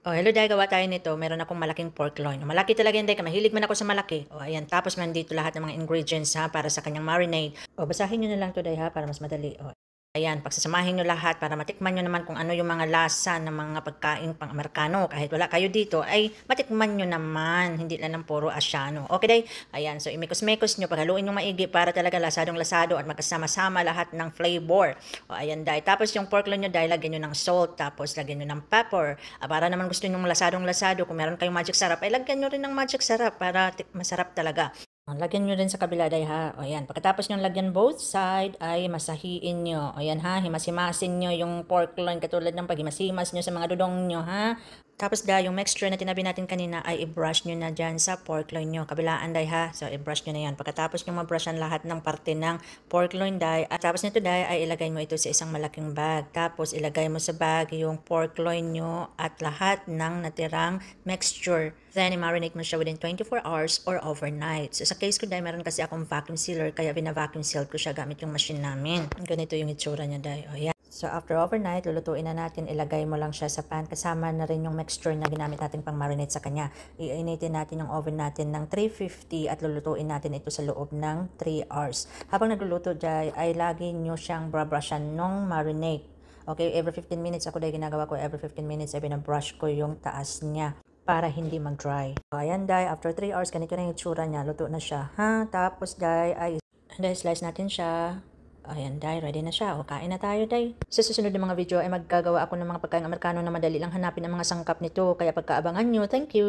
Oh, hello day, gawa tayo nito. Meron akong malaking pork loin. Malaki talaga yun day, mahilig man ako sa malaki. Oh, ayan, tapos man dito lahat ng mga ingredients ha, para sa kanyang marinade. Oh, basahin nyo na lang to day ha, para mas madali. Oh, ayan, pagsasamahin nyo lahat para matikman nyo naman kung ano yung mga lasa ng mga pagkain pang Amerikano. Kahit wala kayo dito, ay matikman nyo naman. Hindi lang ng puro Asyano. Okay day? Ayan, so imikos-mekos nyo, paghaluin nyo maigi para talaga lasadong-lasado at magkasama-sama lahat ng flavor. O, ayan day. Tapos yung pork loin nyo day, lagyan nyo ng salt, tapos lagyan nyo ng pepper. Para naman gusto nyo lasadong-lasado, kung meron kayong magic sarap, ay lagyan nyo rin ng magic sarap para masarap talaga. Lagyan nyo rin sa kabila day ha. O yan. Pagkatapos nyo lagyan both side ay masahiin nyo. O yan ha. Himas-himasin nyo yung pork loin katulad ng paghimas-himas nyo sa mga dudong nyo ha. Tapos da, yung mixture na tinabi natin kanina ay i-brush nyo na dyan sa pork loin nyo. Kabilaan day ha. So i-brush nyo na yan. Pagkatapos nyo ma-brushan lahat ng parte ng pork loin day. At tapos nito day ay ilagay mo ito sa isang malaking bag. Tapos ilagay mo sa bag yung pork loin nyo at lahat ng natirang mixture. Then i-marinate mo siya within 24 hours or overnight. So sa case ko day, meron kasi akong vacuum sealer kaya bina-vacuum seal ko siya gamit yung machine namin. Ganito yung itsura niya day. O yan. So after overnight, lulutuin na natin, ilagay mo lang siya sa pan kasama na rin yung mixture na ginamit natin pang marinate sa kanya. Iinitin natin yung oven natin ng 350 at lulutuin natin ito sa loob ng 3 hours. Habang nagluluto dyan, ay lagi nyo siyang brushan nung marinate. Okay, every 15 minutes ako dahil ginagawa ko, every 15 minutes ay binabrush ko yung taas niya para hindi mag-dry. So, ayan day, after 3 hours, ganito na yung itsura niya, luto na siya. Ha? Tapos day, ay slice natin siya. Ayan, day, ready na siya. O, kain na tayo, day. Sa susunod ng mga video ay maggagawa ako ng mga pagkain Amerikano na madali lang hanapin ang mga sangkap nito. Kaya pagkaabangan nyo. Thank you!